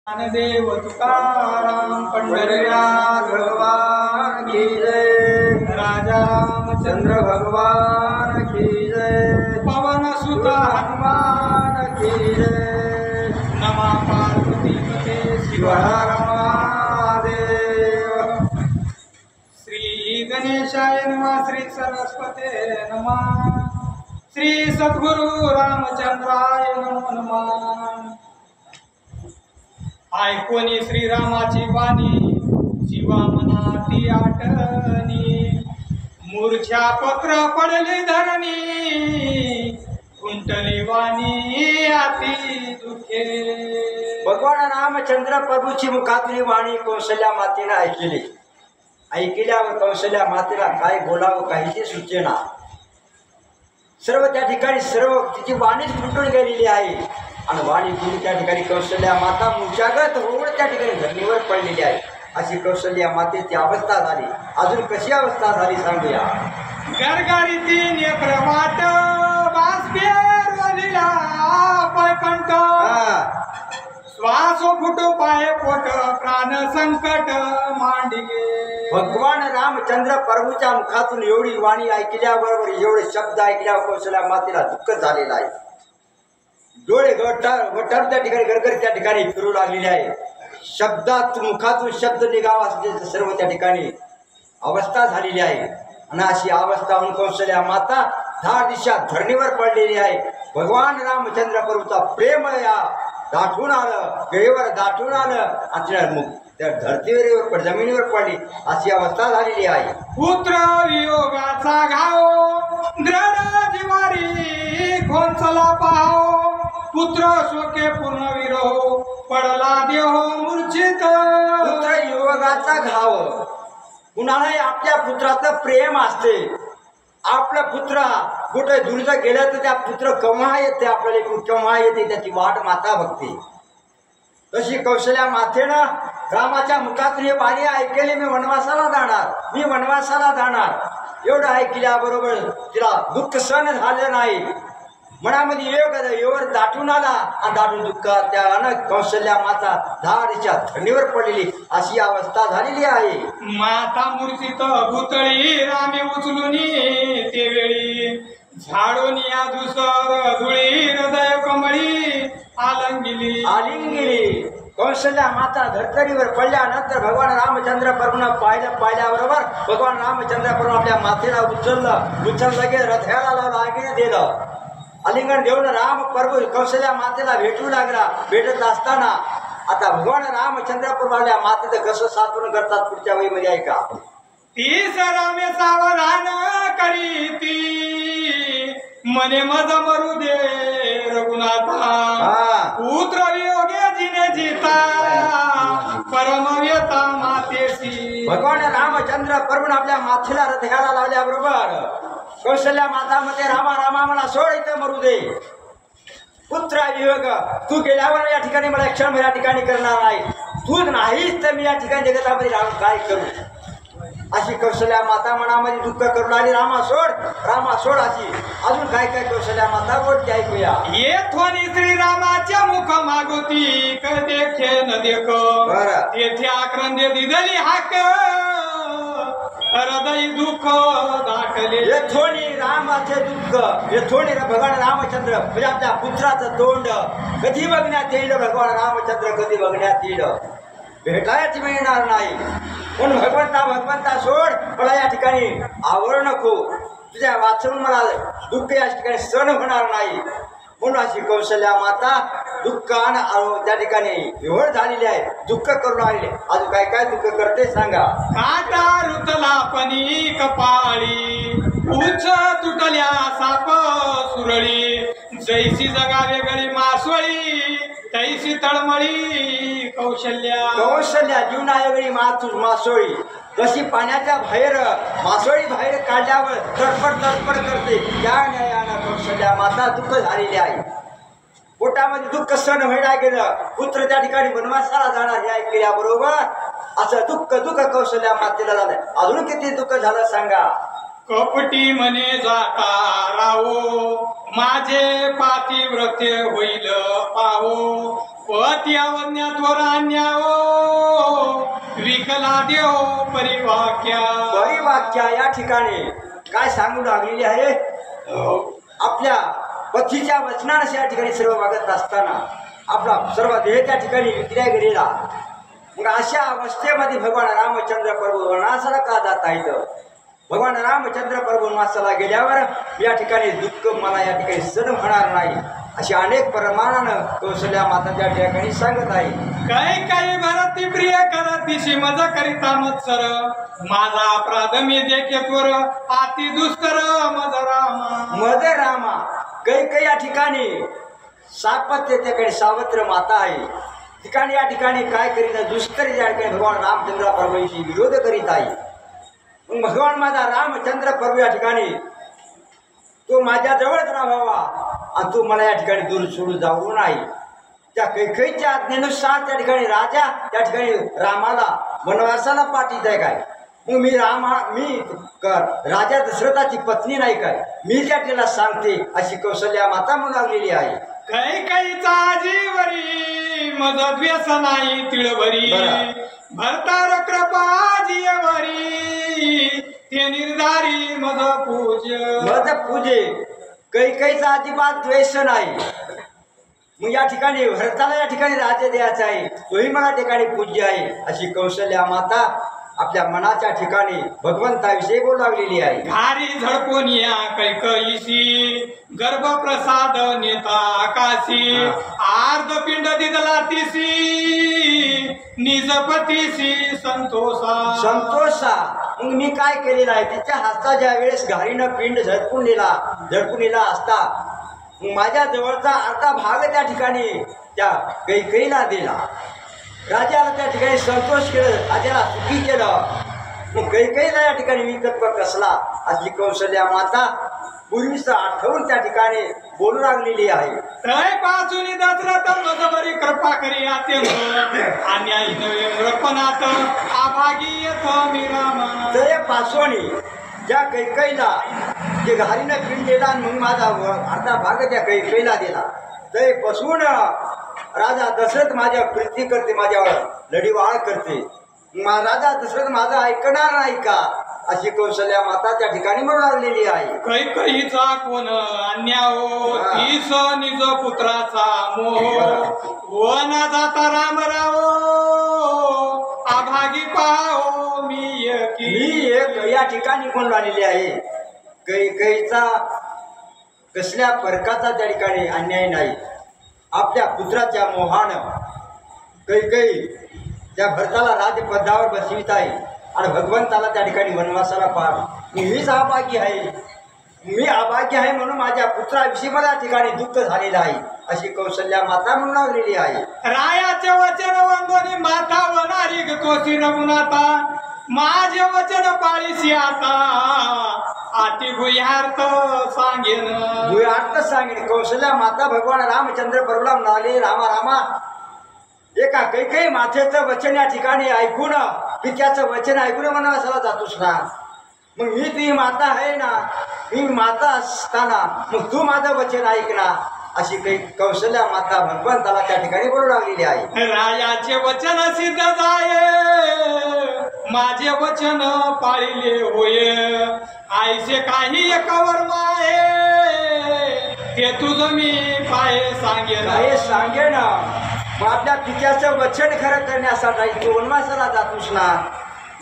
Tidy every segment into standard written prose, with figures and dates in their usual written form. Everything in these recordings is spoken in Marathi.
ज्ञानदेव तुकाराम पंढरीनाथ भगवान की जय। राजा रामचंद्र भगवान की जय। पवन सुत हनुमान की जय। नमा पार्वती पते शिव हर महादेव। श्री गणेशाय नमः। श्री सरस्वते नमः। श्री सद्गुरु रामचंद्राय नमो नमः। ऐकोनी श्रीरामाची वाणी जीवा मनाती आठवणी। मूर्छा पत्र पडले धरणी खुंटली वाणी आती दुखे। भगवान रामचंद्र प्रभूची मुखातली वाणी कौशल्या मातेने ऐकली। ऐकल्यावर कौशल्या मातेला काय बोलावं काहीच सुचेना। सर्व त्या ठिकाणी सर्व तिची वाणीच फुटून गेलेली आहे आणि वाणी गुरु त्या ठिकाणी कौशल्या माता मूर्छागत होऊन त्या ठिकाणी धरणीवर पडलेली आहे। अशी कौशल्या मातेची अवस्था झाली। अजून कशी अवस्था झाली सांगूया। गरगरीती नेत्रवाट बाष्पेरवलिला पैकंठ। श्वास फुटो पाय पोट प्राण संकट मांडिगे। भगवान रामचंद्र प्रभूच्या मुखातून एवढी वाणी ऐकल्याबरोबर एवढे शब्द ऐकल्यावर कौशल्या मातेला दुःख झालेलं आहे। डोळे गटर त्या ठिकाणी गरगर त्या ठिकाणी फिरू लागलेले आहे। शब्दात मुखातून शब्द निघावा असले सर्व त्या ठिकाणी अवस्था झालेली आहे आणि अशी अवस्था होऊन कौशल्या माता 10 दिशा धरणीवर पडलेली आहे। भगवान रामचंद्र प्रभूचा प्रेम या दाटून आलं, गळीवर दाटून आलं आणि मुख त्या धरतीवर जमिनीवर पडली अशी अवस्था झालेली आहे। पुत्र वियोगाचा घाव दृढ जिवारी खोंचला पाहो। पुत्र शोके पूर्ण विरहो पडला देह मूर्छित। पुत्र युवकाचा घाव कुणालाही आपल्या पुत्राचं प्रेम असते। आपला पुत्र कुठे दूरचा गेला तर त्या पुत्र केव्हा येते आपल्याला केव्हा येते त्याची वाट माता बघते। तशी कौशल्या मातेनं रामाच्या मुखातून हे वाणी ऐकली। मी वनवासाला जाणार, मी वनवासाला जाणार एवढं ऐकल्याबरोबर तिला दुःख सहन झालं नाही। मनामध्ये एवर दाटून आला आणि दाटून दुःख त्यानं कौशल्या माता 10 दिशा धरणीवर पडलेली अशी अवस्था झालेली आहे। माता मूर्छित भूतळी रामे उचलून ते वेळी झाडून या दुसर धुळी हृदय कमळी आलिंगिली। कौशल्या माता धर्तरीवर पडल्यानंतर भगवान रामचंद्र प्रभूनं पाहिल्याबरोबर भगवान रामचंद्र प्रभू आपल्या मातेला उचललं लगेच हृदयाला लावलं दिलं। आलिंगन देऊन राम प्रभू कौशल्या मातेला भेटू लागला। भेटत असताना आता भगवान रामचंद्र प्रभू आपल्या मातेचं कसं सात्वन करतात पुढच्या वहीमध्ये ऐका। तीस रामे सावधान करीती मने मज मरू दे रघुनाथा। पुत्र वियोगे जिने जीता परम व्यथा मातेसी। भगवान रामचंद्र प्रभू आपल्या मातेला हृदयाला लावल्याबरोबर कौशल्या माता मध्ये रामा रामा मला सोड इथं मरू दे। पुत्र वियोग तू गेल्यावर या ठिकाणी मला क्षण या ठिकाणी करणार नाही। तू नाहीच तर मी या ठिकाणी जगतामध्ये राहून काय करू। अशी कौशल्या माता मनामध्ये दुःख करू लागली। रामा सोड अशी अजून काय काय कौशल्या माता बोलते ऐकूया। येथोनी श्रीरामाच्या मुख मागुती कर देखे न देख तेथे आक्रंदे दिदली हाक हृदय दुःख दाटले। येथोनी रामाचे दुःख येथोनी भगवान रामचंद्र म्हणजे आपल्या पुत्राचं तोंड कधी बघण्यात येईल। भगवान रामचंद्र कधी बघण्यात येईल भेटायच मिळणार नाही। पण भगवंता सोड मला या ठिकाणी आवड नको। तुझ्या वाचून मला दुःख या ठिकाणी सहन होणार नाही। म्हणून अशी कौशल्या माता दुःखानं त्या ठिकाणी विव्हळ झालेली आहे। दुःख करू लागले। अजून काय काय दुःख करते सांगा। काटा रुतला पनी कपाळी उंच तुटल्या साप सुरळी जैसी जगावे गळी मासवळी तैसी तळमळी कौशल्या जीवनावेगळी मासोळी जशी पाण्याच्या बाहेर मासोळी बाहेर काढल्यावर तडपड करते त्या न्यायानं कौशल्या माता दुःख झालेली आहे। पोटामध्ये दुःख सहन व्हायला गेलं। पुत्र त्या ठिकाणी वनवासाला जाणार हे ऐकल्याबरोबर असं दुःख कौशल्या मातेला झालं। अजून किती दुःख झालं सांगा। कपटी मने जाता राहो माझे पातिव्रत्य होईल पाहो पती अवज्ञात्वर अन्याओ विकला देव परिवाक्या. परिवाक्या या ठिकाणी काय सांगू लागलेली आहे? आपल्या पतीच्या वचनाने या ठिकाणी सर्व वागत असताना आपला सर्व देह त्या ठिकाणी विक्रिया गेलेला. मग अशा अवस्थेमध्ये भगवान रामचंद्र प्रभू वनवासाला का जात आहेत? भगवान रामचंद्र प्रभू वनवासाला गेल्यावर या ठिकाणी दुःख मला या ठिकाणी सहन होणार नाही अशी अनेक प्रमाणानं कौशल्या माता त्या ठिकाणी सांगत आहे. काही काही भरती प्रिय करतीशी मज करिता मत्सर माझा अपराध मी देखेत्वर अति दुस्तर मज रामा. मद रामा काही या ठिकाणी सापत्य त्याकडे सावत्र माता आहे. ठिकाणी या ठिकाणी काय करीत दुष्करी त्या ठिकाणी भगवान रामचंद्र प्रभूशी विरोध करीत आहे. मग भगवान माझा रामचंद्र प्रभू या ठिकाणी तो माझ्या जवळच राहावा आणि तो मला या ठिकाणी दूर सोडून जाऊ नाही. त्या कैकेयीच्या आज्ञेनुसार त्या ठिकाणी राजा त्या ठिकाणी रामाला वनवासाला पाठवित आहे काय? मग मी राजा दशरथाची पत्नी नाही काय? मी त्या तिला सांगते अशी कौशल्या माता म्हणू लागलेली आहे. कैकेयीचा जीवरी मज द्वेष नाही तिळभरी भरतार कृपा जीवरी ते निर्धारी मज पूजे. कैकेयीचा अजिबात द्वेष नाही. मग या ठिकाणी भरताला या ठिकाणी राज्य द्यायचं आहे, तोही मला ठिकाणी पूज्य आहे अशी कौशल्या माता आपल्या मनाच्या ठिकाणी भगवंताविषयी बोलू लागलेली आहे. घारी झडपून या कैकेयीशी गर्भप्रसाद नेता आकाशी आर्ध पिंड दिदला तिसी निजपतीशी संतोषा. मग मी काय केलेलं आहे? तिच्या हातचा ज्या वेळेस घारीनं पिंड झडपून नेला असता मग माझ्या जवळचा अर्धा भाग त्या ठिकाणी त्या कैकेयीला दिला. राजाला त्या ठिकाणी संतोष केलं, राजाला सुखी केलं. मग कैकेयीला या ठिकाणी विकल्प कसला अशी कौशल्या माता पूर्वीच आठवून त्या ठिकाणी बोलू लागलेली आहे. तय पासून दशरथ मजबरी कृपा करी अत्यंत अन्याय नव्हे आभागी येथ मी रामा. तय पासोनी ज्या कैकेयीला जे घारीनं पिंड दिला मग माझा अर्धा भाग त्या कैकेयीला दिला. तय पासून राजा दशरथ माझ्या प्रीती करते, माझ्यावर लढीवाळ करते. राजा दशरथ माझा ऐकणार नाही का अशी कौशल्या माता त्या ठिकाणी म्हणू लागलेली आहे. कैकेयीचा कोण अन्याओ तीस निज पुत्राचा मोह वना जाता राम रावो आभागी पाहो मी एक या ठिकाणी कोण राहिलेली आहे. कैकेयीचा कसल्या प्रकारचा त्या ठिकाणी अन्याय नाही. आपल्या पुत्राच्या मोहानं कैकेयी त्या भरताला राजपदावर बसवित आहे आणि भगवंताला त्या ठिकाणी वनवासाला पार. मीच अभागी आहे म्हणून माझ्या पुत्राविषयी मला ठिकाणी दुःख झालेलं आहे अशी कौशल्या माता म्हणून लागलेली आहे. रायाचे वचन वंदोनी माता वनारी तोसी रघुनाथा माझे वचन पाळीसी आता आती गुह्यार्थ सांगेन. कौशल्या माता भगवान रामचंद्र प्रभूला म्हणाले, रामा रामा एका कैकेयी मातेचं वचन या ठिकाणी ऐकून पित्याचं वचन ऐकून वनवासाला जातोस ना. मग मी तुझी माता आहे ना, मी माता असताना मग तू माझं वचन ऐक ना अशी काही कौशल्या माता भगवंताला त्या ठिकाणी बोलू लागलेली आहे. रायाचे वचन सिद्ध जाये माझे वचन पाळिले होय आईचे काही एकावर माये ते तुझं मी पाये सांगे ना. मग आपल्या पित्याचं वचन खरं करण्यासाठी तू वनवासाला जातोस ना.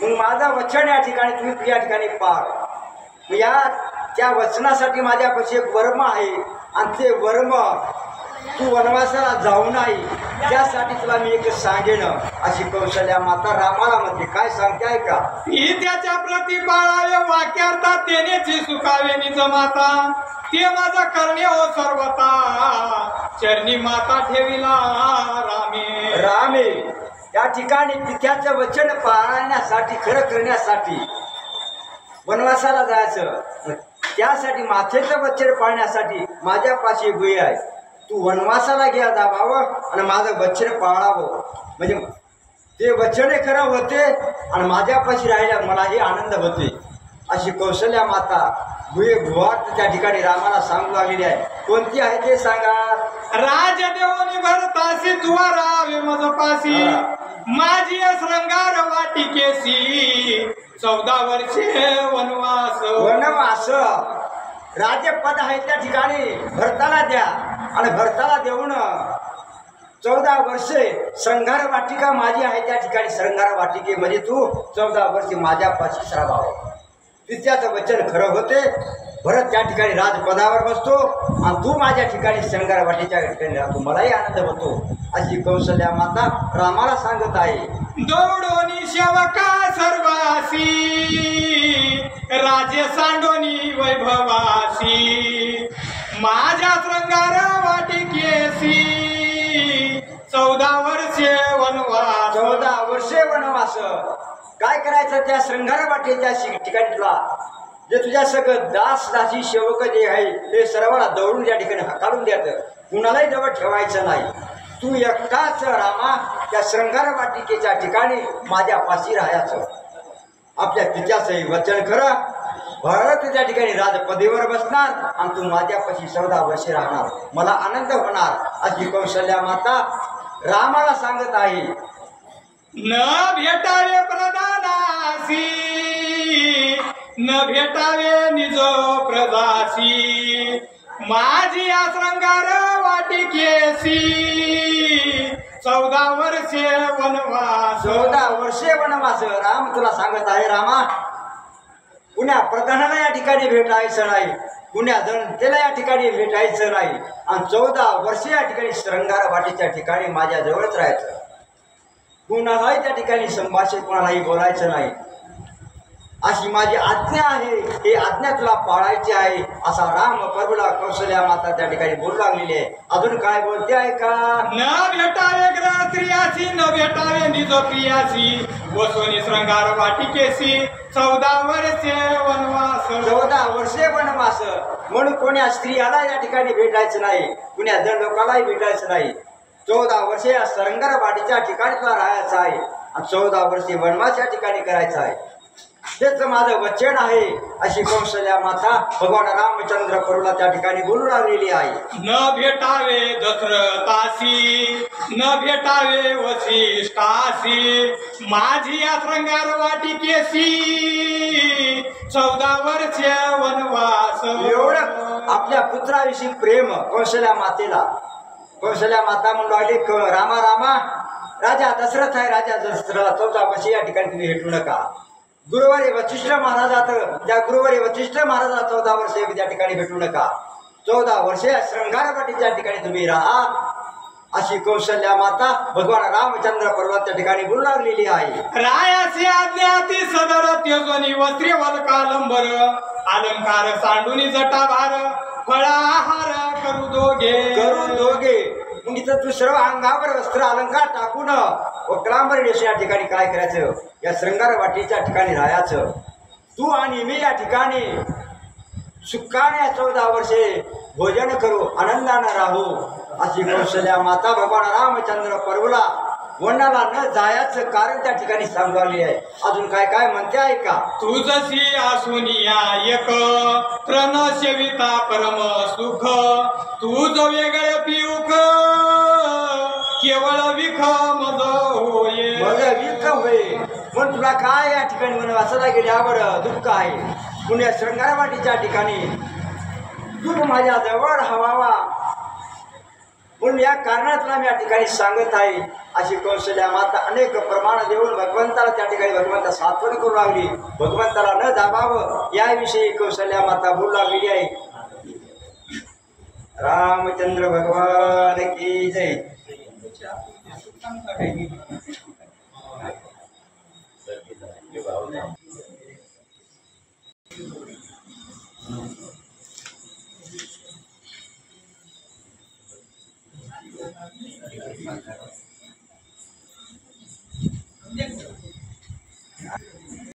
मग माझं वचन या ठिकाणी तुम्ही या ठिकाणी पाळ. या त्या वचनासाठी माझ्यापाशी एक वर्म आहे आणि ते वर्म तू वनवासाला जाऊ नाही त्यासाठी तुला मी एक सांगेन अशी कौशल्या माता रामाला म्हणते. काय सांगते ऐका. त्याच्या प्रति बाळावे वाक्यार्था तेनेची सुखावे निज माता ते माझा करणे हो सर्वता चरणी माता ठेविला रामे. या ठिकाणी पित्याचं वचन पाळण्यासाठी खरं करण्यासाठी वनवासाला जायचं. त्यासाठी मातेचं वचन पाळण्यासाठी माझ्यापाशी गुहे आहे. तू वनवासाला घ्या जावावं आणि माझं वचन पाळावं म्हणजे ते वचन खरं होते आणि माझ्यापाशी राहिल्या मलाही आनंद होते अशी कौशल्या माता गुहे भुवार्थ त्या ठिकाणी रामाला सांगू लागलेली आहे. कोणती आहे ते सांगा. राज देऊनी भरतासी तुवा रावे मजपासी माझी श्रंगार वाटिकेसी 14 वर्षे वनवास. वनवास राज्यपद आहे त्या ठिकाणी भरताला द्या आणि भरताला देऊन 14 वर्षे श्रंगार वाटिका माझी आहे त्या ठिकाणी श्रंगार वाटिकेमध्ये तू 14 वर्षे माझ्यापाशी श्रावावं. तिच्याचं वचन खरं होते. भरत त्या ठिकाणी राजपदावर बसतो आणि तू माझ्या ठिकाणी श्रंगार वाटिकेच्या ठिकाणी राहतो. मलाही आनंद होतो अशी कौशल्या माता रामाला सांगत आहे. दौडोनी शेवका सर्वासी राजे सांडोनी वैभवासी माझ्या श्रंगार वाटिकेसी 14 वर्षे वनवास. 14 वर्षे वनवास. काय करायचं त्या श्रंगार वाटेच्या ठिकाणी तुला जे तुझ्या सगळं दास दासी सेवक जे आहे ते सर्वांना दौडून त्या ठिकाणी हाकालून द्यायचं. कुणालाही जवळ ठेवायचं नाही. तू एकटाच रामा त्या श्रंगार वाटिकेच्या ठिकाणी माझ्यापाशी राहायचं. आपल्या पित्याचंही वचन खरं. भरत त्या ठिकाणी राजपदीवर बसणार आणि तू माझ्यापाशी 14 वर्षे राहणार. मला आनंद होणार अशी कौशल्या माता रामाला सांगत आहे. न भेटावे प्रधानासी न भेटावे निज प्रदासी माझी श्रंगार वाटिकेसी 14 वर्षे वनवास. 14 वर्षे वनवास. राम तुला सांगत आहे रामा कुण्या प्रधानाला या ठिकाणी भेटायचं नाही. कुण्या जनतेला या ठिकाणी भेटायचं नाही आणि 14 वर्षे या ठिकाणी श्रंगार वाटेच्या ठिकाणी माझ्या जवळच राहायचं. कुणालाही त्या ठिकाणी संभाषण कोणालाही बोलायचं नाही अशी माझी आज्ञा आहे. ही आज्ञा तुला पाळायची आहे असा राम प्रभूला कौशल्या माता त्या ठिकाणी बोलू लागलेली आहे. अजून काय बोलते आहे का. न भेटावे ग्रह स्त्रियासी न भेटावे निज प्रियासी वसोनी श्रंगार वाटिकेसी 14 वर्षे वनवास. 14 वर्षे वनवास. म्हणून कोण्या स्त्रियाला या ठिकाणी भेटायचं नाही. कुण्या जण लोकांनाही भेटायचं नाही. 14 वर्षे या श्रंगार वाटीच्या ठिकाणी तुला राहायचं आहे आणि 14 वर्षे वनवास या ठिकाणी करायचं आहे. तेच माझं वचन आहे अशी कौशल्या माता भगवान रामचंद्र प्रभूला त्या ठिकाणी बोलू लागलेली आहे. न भेटावे दशरथासी न भेटावे वसिष्ठासी माझी या श्रंगार वाटिकेसी 14 वर्षे वनवास. एवढं आपल्या पुत्राविषयी प्रेम कौशल्या मातेला. कौशल्या माता म्हणू लागली रामा रामा राजा दशरथ आहे. राजा दशरथला 14 वर्षे या ठिकाणी तुम्ही भेटू नका. गुरुवारी वशिष्ठ महाराजात त्या गुरुवारी वशिष्ठ महाराजा 14 वर्षे त्या ठिकाणी भेटू नका. 14 वर्षे श्रंगार वाटीच्या ठिकाणी तुम्ही राहा अशी कौशल्या माता भगवान रामचंद्र पर्वत त्या ठिकाणी बोलू लागलेली आहे. रायासी आज्ञाती सदर त्यजोनी वस्त्रे वलकालंबर अलंकार सांडूनी जटाभार फळाहार करू दोघे. मग इथं तू सर्व अंगावर वस्त्र अलंकार टाकून वक्रांबर देश या ठिकाणी काय करायचं. या श्रंगार वाटीच्या ठिकाणी राहायचं. तू आणि मी या ठिकाणी सुखाने 14 वर्षे भोजन करू आनंदानं राहू अशी कौशल्या माता भगवान रामचंद्र प्रभूला वनाला न जायचं कारण त्या ठिकाणी सांगवली आहे. अजून काय काय म्हणते आहे का. तुझसी आसुनिया एक त्रन सेविता परम सुख तुझ वेगळे पियुक केवळ विख मज होय. मज विख होय. पण तुला काय या ठिकाणी वनवासाला गेल्यावर दुःख आहे. पुण्या श्रंगार वाटीच्या ठिकाणी तू माझ्या जवळ राहावा म्हणून या कारणातला मी या ठिकाणी सांगत आहे अशी कौशल्या माता अनेक प्रमाण देऊन भगवंताला त्या ठिकाणी भगवंता सात्वन करू लागली. भगवंताला न दाबावं याविषयी कौशल्या माता बोलू लागलेली आहे. रामचंद्र भगवान की जय.